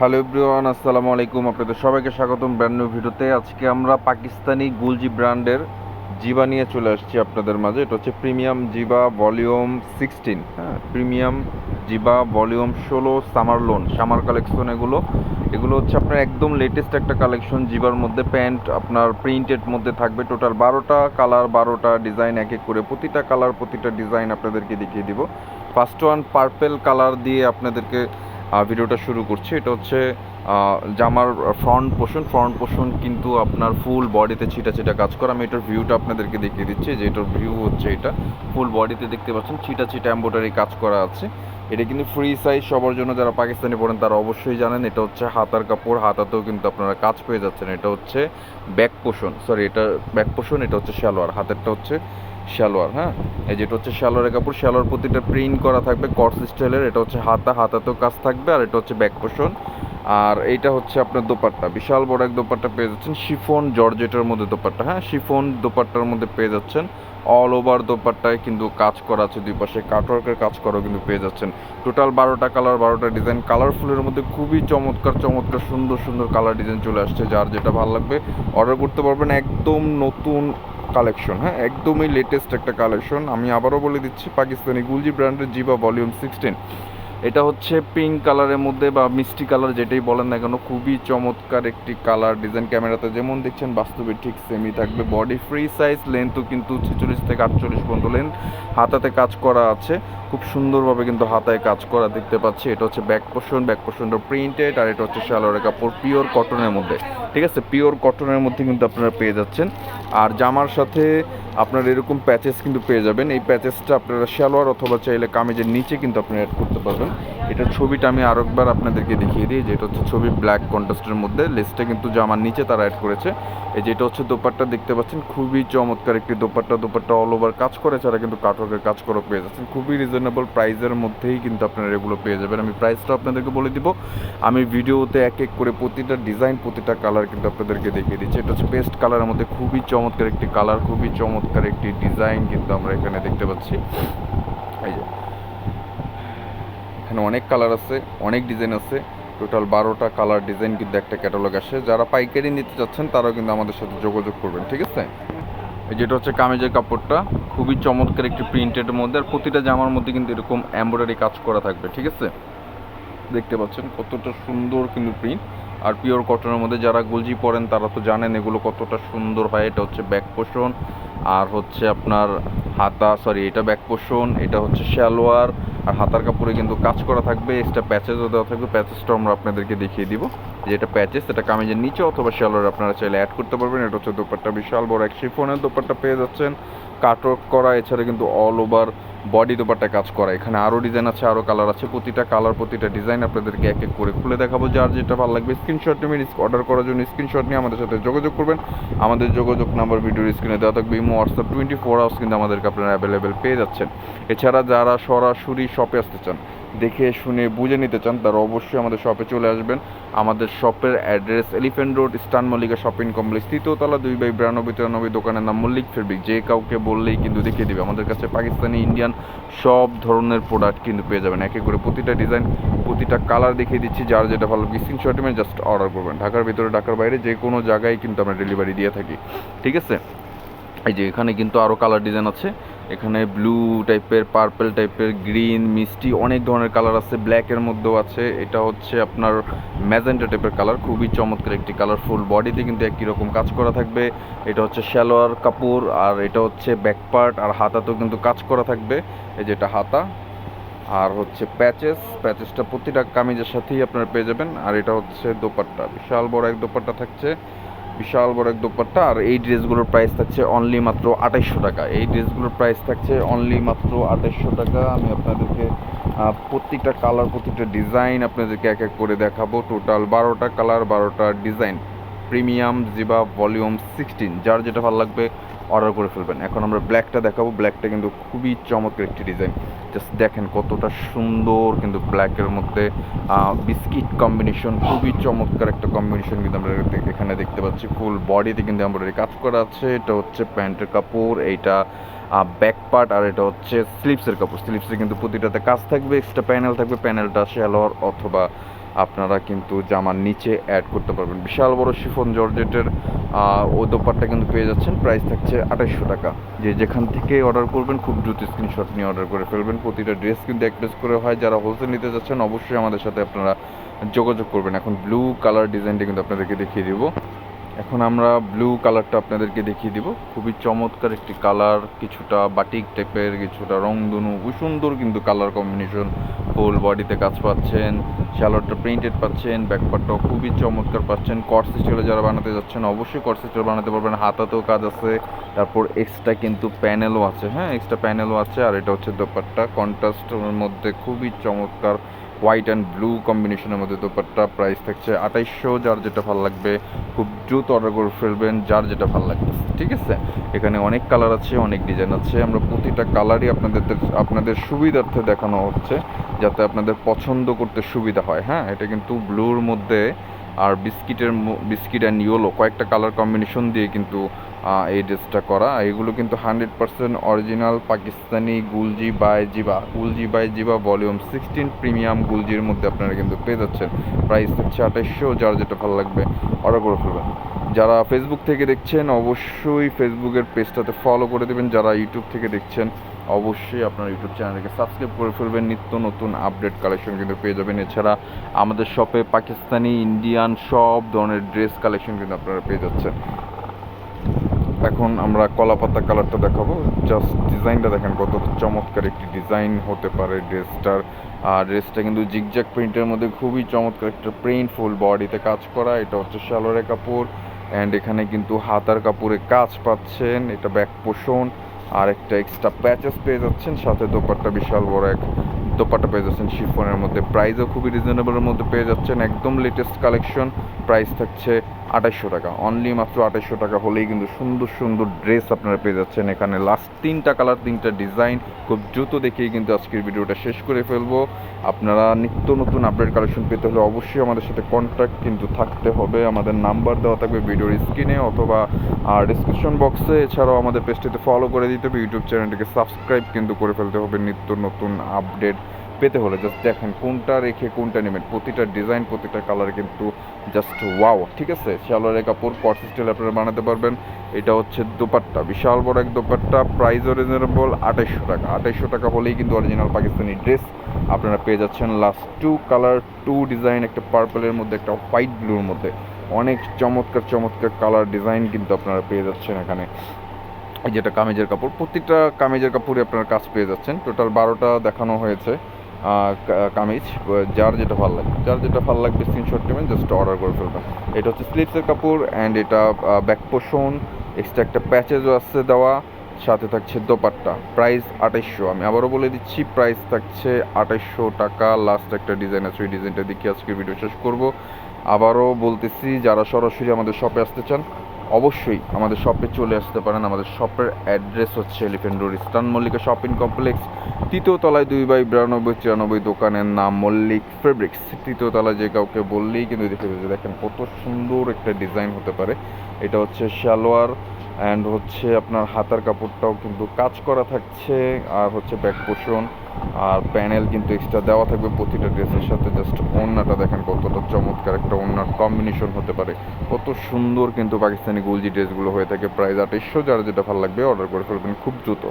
Hello everyone, আসসালামু আলাইকুম। আপনাদের সবাইকে স্বাগতম ব্র্যান্ড নিউ ভিডিওতে। আজকে আমরা পাকিস্তানি গুলজি ব্র্যান্ডের জিবা নিয়ে চলে আসছি আপনাদের মাঝে। এটা হচ্ছে প্রিমিয়াম জিবা ভলিউম 16। হ্যাঁ, প্রিমিয়াম জিবা volume 16 summer lawn, summer collection. এগুলো হচ্ছে আপনার একদম লেটেস্ট একটা কালেকশন। জিবার মধ্যে প্যান্ট আপনার প্রিন্টেড মধ্যে থাকবে। টোটাল 12টা কালার, 12টা ডিজাইন, এক এক করে প্রতিটা কালার প্রতিটা ডিজাইন আপনাদেরকে দেখিয়ে দিব। ফার্স্ট ওয়ান পার্পেল কালার দিয়ে আপনাদেরকে ভিডিওটা শুরু করছি। এটা হচ্ছে জামার ফ্রন্ট পোর্শন কিন্তু আপনার ফুল বডিতে ছিটা ছিটা কাজ করা। আমি এটার ভিউটা আপনাদেরকে দেখিয়ে দিচ্ছি, যে এটার ভিউ হচ্ছে এটা। ফুল বডিতে দেখতে পাচ্ছেন ছিটা ছিটা এমব্রয়ডারি কাজ করা আছে। এটা কিন্তু ফ্রি সাইজ সবার জন্য, যারা পাকিস্তানি পড়েন তারা অবশ্যই জানেন। এটা হচ্ছে হাতার কাপড়, হাতাতেও কিন্তু আপনারা কাজ পেয়ে যাচ্ছেন। এটা হচ্ছে ব্যাক পোর্শন, এটা হচ্ছে সালোয়ার, হাতেরটা হচ্ছে সালোয়ার। হ্যাঁ, এই যেটা হচ্ছে সালোয়ারের কাপড়, সালোয়ার প্রতিটা প্রিন্ট করা থাকবে কর্স স্টাইলের। এটা হচ্ছে হাতাতেও কাজ থাকবে, আর এটা হচ্ছে ব্যাক পোর্শন। আর এইটা হচ্ছে আপনার দোপাট্টা, বিশাল বড় এক দোপাট্টা পেয়ে যাচ্ছেন, শিফন জর্জেটের মধ্যে দোপাট্টা। হ্যাঁ, শিফন দোপাট্টার মধ্যে পেয়ে যাচ্ছেন। অল ওভার দোপাট্টায় কিন্তু কাজ করা আছে, দুই পাশে কাটওয়ার্কের কাজ করাও কিন্তু পেয়ে যাচ্ছেন। টোটাল 12টা কালার, 12টা ডিজাইন, কালারফুলের মধ্যে খুবই চমৎকার চমৎকার সুন্দর সুন্দর কালার ডিজাইন চলে আসছে। যার যেটা ভালো লাগবে অর্ডার করতে পারবেন। একদম নতুন কালেকশন, হ্যাঁ, একদমই লেটেস্ট একটা কালেকশন। আমি আবারও বলে দিচ্ছি, পাকিস্তানি গুলজি ব্র্যান্ডের জিবা ভলিউম 16। এটা হচ্ছে পিঙ্ক কালারের মধ্যে বা মিষ্টি কালার যেটাই বলেন না কেন, খুবই চমৎকার একটি কালার ডিজাইন। ক্যামেরাতে যেমন দেখছেন বাস্তবে ঠিক সেমই থাকবে। বডি ফ্রি সাইজ, লেন্থও কিন্তু 46 থেকে 48 পর্যন্ত লেন্থ। হাতাতে কাজ করা আছে, খুব সুন্দরভাবে কিন্তু হাতায় কাজ করা দেখতে পাচ্ছি। এটা হচ্ছে ব্যাক পোর্শনটা প্রিন্টেড, আর এটা হচ্ছে সালোয়ারের কাপড় পিওর কটনের মধ্যে। ঠিক আছে, পিওর কটনের মধ্যে কিন্তু আপনারা পেয়ে যাচ্ছেন। আর জামার সাথে আপনার এরকম প্যাচেস কিন্তু পেয়ে যাবেন। এই প্যাচেসটা আপনারা সালোয়ার অথবা চাইলে কামিজের নিচে কিন্তু আপনারা অ্যাড করতে পারবেন। এটার ছবিটা আমি আরেকবার আপনাদেরকে দেখিয়ে দিই, যে এটা হচ্ছে ছবি ব্ল্যাক কন্ট্রাস্টের মধ্যে, লেসটা কিন্তু জামার নিচে তারা অ্যাড করেছে। এই যেটা হচ্ছে দোপাট্টা দেখতে পাচ্ছেন, খুবই চমৎকার একটি দোপাট্টা অল ওভার কাজ করে, ছাড়া কিন্তু কাটওয়ার্কের কাজ করে পেয়ে যাচ্ছেন। খুবই রিজনেবল প্রাইসের মধ্যেই কিন্তু আপনারা এগুলো পেয়ে যাবেন। আমি প্রাইসটা আপনাদেরকে বলে দিব। আমি ভিডিওতে এক এক করে প্রতিটা ডিজাইন প্রতিটা কালার কিন্তু আপনাদেরকে দেখিয়ে দিচ্ছি। এটা হচ্ছে পেস্ট কালারের মধ্যে খুবই চমৎকার একটি কালার, খুবই চমৎকার একটি ডিজাইন কিন্তু আমরা এখানে দেখতে পাচ্ছি। এই যে এখানে অনেক কালার আছে, অনেক ডিজাইন আছে। টোটাল 12টা কালার ডিজাইন কিন্তু একটা ক্যাটালগ আসে। যারা পাইকারি নিতে চাচ্ছেন তারাও কিন্তু আমাদের সাথে যোগাযোগ করবেন। ঠিক আছে, এই যেটা হচ্ছে কামিজের কাপড়টা, খুবই চমৎকার একটি প্রিন্টের মধ্যে, আর প্রতিটা জামার মধ্যে কিন্তু এরকম এমব্রয়ডারি কাজ করা থাকবে। ঠিক আছে, দেখতে পাচ্ছেন কতটা সুন্দর কিন্তু প্রিন্ট। আর পিওর কটনের মধ্যে যারা গুলজি পরেন তারা তো জানেন এগুলো কতটা সুন্দর হয়। এটা হচ্ছে ব্যাক পোর্শন, আর হচ্ছে আপনার এটা ব্যাক পোর্শন, এটা হচ্ছে সালোয়ার, আর হাতার কাপড়ে কিন্তু কাজ করা থাকবে। এক্সট্রা প্যাচেসও দেওয়া থাকবে। প্যাচেসটা আমরা আপনাদেরকে দেখিয়ে দিব, যে এটা প্যাচেস, এটা কামিজের নিচে অথবা সালোয়ার আপনারা চাইলে অ্যাড করতে পারবেন। এটা হচ্ছে দোপাট্টা, বিশাল বড় এক শিফনের দোপাট্টা পেয়ে যাচ্ছেন, কাটওয়ার্ক করা। এছাড়া কিন্তু অল ওভার বডি দোপাট্টায় কাজ করা। এখানে আরও ডিজাইন আছে, আরও কালার আছে। প্রতিটা কালার প্রতিটা ডিজাইন আপনাদেরকে এক এক করে খুলে দেখাবো। যার যেটা ভালো লাগবে স্ক্রিনশট নেবেন। অর্ডার করার জন্য স্ক্রিনশট নিয়ে আমাদের সাথে যোগাযোগ করবেন। আমাদের যোগাযোগ নাম্বার ভিডিওর স্ক্রিনে দেওয়া থাকবে। ইমো, হোয়াটসঅ্যাপ 24 আওয়ার্স কিন্তু আমাদেরকে আপনারা অ্যাভেলেবেল পেয়ে যাচ্ছেন। এছাড়া যারা সরাসরি শপে আসতে চান, দেখে শুনে বুঝে নিতে চান, তারা অবশ্যই আমাদের শপে চলে আসবেন। আমাদের শপের address elephant road, eastern Mallika shopping complex, 3য় তলা, 2/9293। দোকানের নাম মল্লিক ফেব্রিক। যে কাউকে বললেই কিন্তু দেখিয়ে দিবে। আমাদের কাছে পাকিস্তানি, ইন্ডিয়ান সব ধরনের প্রোডাক্ট কিন্তু পেয়ে যাবেন। একে করে প্রতিটা ডিজাইন প্রতিটা কালার দেখিয়ে দিচ্ছি। যার যেটা ভালো স্ক্রিনশট নিয়ে জাস্ট অর্ডার করবেন। ঢাকার ভিতরে ঢাকার বাইরে যে কোনো জায়গায় কিন্তু আমরা ডেলিভারি দিয়ে থাকি। ঠিক আছে, এই যে এখানে কিন্তু আরও কালার ডিজাইন আছে। এখানে ব্লু টাইপের, পার্পল টাইপের, গ্রিন, মিষ্টি, অনেক ধরনের কালার আছে। ব্ল্যাকের মধ্যেও আছে। এটা হচ্ছে আপনার ম্যাজেন্টা টাইপের কালার, খুবই চমৎকার একটি কালার। ফুল বডিতে কিন্তু একই রকম কাজ করা থাকবে। এটা হচ্ছে সালোয়ার কাপড়, আর এটা হচ্ছে ব্যাক পার্ট, আর হাতাতেও কিন্তু কাজ করা থাকবে। এই যেটা হাতা, আর হচ্ছে প্যাচেসটা প্রতিটা কামিজের সাথেই আপনারা পেয়ে যাবেন। আর এটা হচ্ছে দোপাট্টা, বিশাল বড় এক দোপাট্টা থাকছে, বিশাল বড় এক দোপাট্টা। আর এই ড্রেসগুলোর প্রাইস থাকছে অনলি মাত্র 2800 টাকা। এই ড্রেসগুলোর প্রাইস থাকছে অনলি মাত্র 2800 টাকা। আমি আপনাদেরকে প্রতিটা কালার প্রতিটা ডিজাইন আপনাদেরকে এক এক করে দেখাবো। টোটাল 12টা কালার, 12টা ডিজাইন, প্রিমিয়াম জিবা ভলিউম 16। যার যেটা ভালো লাগবে অর্ডার করে ফেলবেন। এখন আমরা ব্ল্যাকটা দেখাবো। ব্ল্যাকটা কিন্তু খুবই চমৎকার একটি ডিজাইন। জাস্ট দেখেন কতটা সুন্দর কিন্তু ব্ল্যাকের মধ্যে বিস্কিট কম্বিনেশন, খুবই চমৎকার একটা কম্বিনেশন কিন্তু আমরা এখানে দেখতে পাচ্ছি। ফুল বডিতে কিন্তু এমব্রয়ডারি কাজ করা আছে। এটা হচ্ছে প্যান্টের কাপড়, এইটা ব্যাক পার্ট, আর এটা হচ্ছে স্লিপসের কাপড়। স্লিপসে কিন্তু প্রতিটাতে কাজ থাকবে, এক্সট্রা প্যানেল থাকবে। প্যানেলটা সালোয়ার অথবা আপনারা কিন্তু জামার নিচে অ্যাড করতে পারবেন। বিশাল বড় শিফন জর্জেটের ও দোপাট্টা কিন্তু পেয়ে যাচ্ছেন, প্রাইস থাকছে 2800 টাকা। যেখান থেকে অর্ডার করবেন খুব দ্রুত স্ক্রিনশট নিয়ে অর্ডার করে ফেলবেন। প্রতিটা ড্রেস কিন্তু এক পিস করে হয়। যারা হোলসেল নিতে যাচ্ছেন অবশ্যই আমাদের সাথে আপনারা যোগাযোগ করবেন। এখন ব্লু কালার ডিজাইনটা কিন্তু আপনাদেরকে দেখিয়ে দিব। এখন আমরা ব্লু কালারটা আপনাদেরকে দেখিয়ে দিব। খুবই চমৎকার একটি কালার, কিছুটা বাটিক টাইপের, কিছুটা রংধনু, খুব সুন্দর কিন্তু কালার কম্বিনেশন। ফুল বডিতে কাজ পাচ্ছেন, শ্যালোয়ারটা প্রিন্টেড পাচ্ছেন, ব্যাকপার্টটাও খুবই চমৎকার পাচ্ছেন। কট স্টাইলে যারা বানাতে যাচ্ছেন অবশ্যই কট স্টাইল বানাতে পারবেন। হাতাতেও কাজ আছে, তারপর এক্সট্রা কিন্তু প্যানেলও আছে, হ্যাঁ এক্সট্রা প্যানেলও আছে। আর এটা হচ্ছে দোপাট্টা, কন্ট্রাস্টের মধ্যে খুবই চমৎকার হোয়াইট অ্যান্ড ব্লু কম্বিনেশনের মধ্যে দোপাট্টা। প্রাইস থাকছে 2800। যার যেটা ভালো লাগবে খুব দ্রুত অর্ডার করে ফেলবেন, যার যেটা ভালো লাগতেছে, ঠিক আছে। এখানে অনেক কালার আছে, অনেক ডিজাইন আছে। আমরা প্রতিটা কালারই আপনাদের সুবিধার্থে দেখানো হচ্ছে, যাতে আপনাদের পছন্দ করতে সুবিধা হয়। হ্যাঁ, এটা কিন্তু ব্লুর মধ্যে আর বিস্কিট অ্যান্ড ইয়েলো কয়েকটা কালার কম্বিনেশন দিয়ে কিন্তু এই ড্রেসটা করা। এগুলো কিন্তু 100% অরিজিনাল পাকিস্তানি গুলজি বাই জিবা ভলিউম 16 প্রিমিয়াম গুলজির মধ্যে আপনারা কিন্তু পেয়ে যাচ্ছেন। প্রাইস হচ্ছে 2800। যার যেটা ভালো লাগবে অর্ডার করে ফেলবেন। যারা ফেসবুক থেকে দেখছেন অবশ্যই ফেসবুকের পেজটাতে ফলো করে দেবেন। যারা ইউটিউব থেকে দেখছেন অবশ্যই আপনার ইউটিউব চ্যানেলকে সাবস্ক্রাইব করে ফেলবেন। নিত্য নতুন আপডেট কালেকশন কিন্তু পেয়ে যাবেন। এছাড়া আমাদের শপে পাকিস্তানি, ইন্ডিয়ান সব ধরনের ড্রেস কালেকশন কিন্তু আপনারা পেয়ে যাচ্ছেন। এখন আমরা কলাপাতা কালারটা দেখাবো। জাস্ট ডিজাইনটা দেখেন কত চমৎকার একটি ডিজাইন হতে পারে ড্রেসটার। আর ড্রেসটা কিন্তু জিগজ্যাগ প্রিন্টের মধ্যে খুবই চমৎকার একটা প্রিন্ট, ফুল বডিতে কাজ করা। এটা হচ্ছে সালোয়ারের কাপড়, অ্যান্ড এখানে কিন্তু হাতার কাপড়ে কাজ পাচ্ছেন। এটা ব্যাক পোষণ আর একটা এক্সট্রা প্যাচেস পেয়ে যাচ্ছেন। সাথে দোপাট্টা বিশাল বড় এক দোপাট্টা পেয়ে যাচ্ছেন শিফনের মধ্যে। প্রাইসও খুবই রিজনেবলের মধ্যে পেয়ে যাচ্ছেন, একদম লেটেস্ট কালেকশন। প্রাইস থাকছে 2800 টাকা, অনলি মাত্র 2800 টাকা হলেই কিন্তু সুন্দর সুন্দর ড্রেস আপনারা পেয়ে যাচ্ছেন। এখানে লাস্ট 3টা কালার, 3টা ডিজাইন। খুব দ্রুত দেখেই কিন্তু আজকের ভিডিওটা শেষ করে ফেলবো। আপনারা নিত্য নতুন আপডেট কালেকশন পেতে হলে অবশ্যই আমাদের সাথে কন্ট্যাক্ট কিন্তু থাকতে হবে। আমাদের নাম্বার দেওয়া থাকবে ভিডিওর স্ক্রিনে অথবা ডিসক্রিপশন বক্সে। এছাড়াও আমাদের পেজটিতে ফলো করে দিতে হবে, ইউটিউব চ্যানেলটিকে সাবস্ক্রাইব কিন্তু করে ফেলতে হবে নিত্য নতুন আপডেট পেতে হলে। জাস্ট দেখেন কোনটা রেখে কোনটা নেবেন, প্রতিটা ডিজাইন প্রতিটা কালার কিন্তু জাস্ট ওয়াও, ঠিক আছে। সালোয়ারের কাপড় কট স্টাইল আপনারা বানাতে পারবেন। এটা হচ্ছে দোপাট্টা, বিশাল বড় এক দোপাট্টা। প্রাইসও রিজনেবল, 2800 টাকা। 2800 টাকা হলেই কিন্তু অরিজিনাল পাকিস্তানি ড্রেস আপনারা পেয়ে যাচ্ছেন। লাস্ট 2 কালার, 2 ডিজাইন, একটা পার্পলের মধ্যে, একটা হোয়াইট ব্লুর মধ্যে। অনেক চমৎকার চমৎকার কালার ডিজাইন কিন্তু আপনারা পেয়ে যাচ্ছেন এখানে। এই যেটা কামিজের কাপড়, প্রত্যেকটা কামিজের কাপড়ে আপনার কাজ পেয়ে যাচ্ছেন। টোটাল 12টা দেখানো হয়েছে কামিজ। যার যেটা ভালো লাগবে স্ক্রিনশট নেবেন, জাস্ট অর্ডার করে ফেলবেন। এটা হচ্ছে স্লিভসের কাপড়, অ্যান্ড এটা ব্যাক পোষণ, এক্সট্রা একটা প্যাচেজও আছে দেওয়া, সাথে থাকছে দোপাট্টা। প্রাইস 2800। আমি আবারও বলে দিচ্ছি, প্রাইস থাকছে 2800 টাকা। লাস্ট একটা ডিজাইন আছে, ওই ডিজাইনটা দেখে আজকে ভিডিও শেষ করব। আবারও বলতেছি, যারা সরাসরি আমাদের শপে আসতে চান অবশ্যই আমাদের শপে চলে আসতে পারেন। আমাদের শপের অ্যাড্রেস হচ্ছে elephant road, eastern Mallika shopping complex, 3য় তলায় 2/92-93। দোকানের নাম মল্লিক ফেব্রিক্স। 3য় তলায় যে কাউকে বললেই কিন্তু দেখে দেবে। দেখেন কত সুন্দর একটা ডিজাইন হতে পারে। এটা হচ্ছে সালোয়ার, অ্যান্ড হচ্ছে আপনার হাতার কাপড়টাও কিন্তু কাজ করা থাকছে, আর হচ্ছে ব্যাক পোষণ আর প্যানেল কিন্তু এক্সট্রা দেওয়া থাকবে প্রতিটা ড্রেসের সাথে। জাস্ট ওড়নাটা দেখেন কতটা চমৎকার একটা ওড়নার কম্বিনেশন হতে পারে, কত সুন্দর কিন্তু পাকিস্তানি গুলজি ড্রেসগুলো হয়ে থাকে। প্রাইস 2800। যারা যেটা ভালো লাগবে অর্ডার করে ফেলবেন খুব দ্রুত।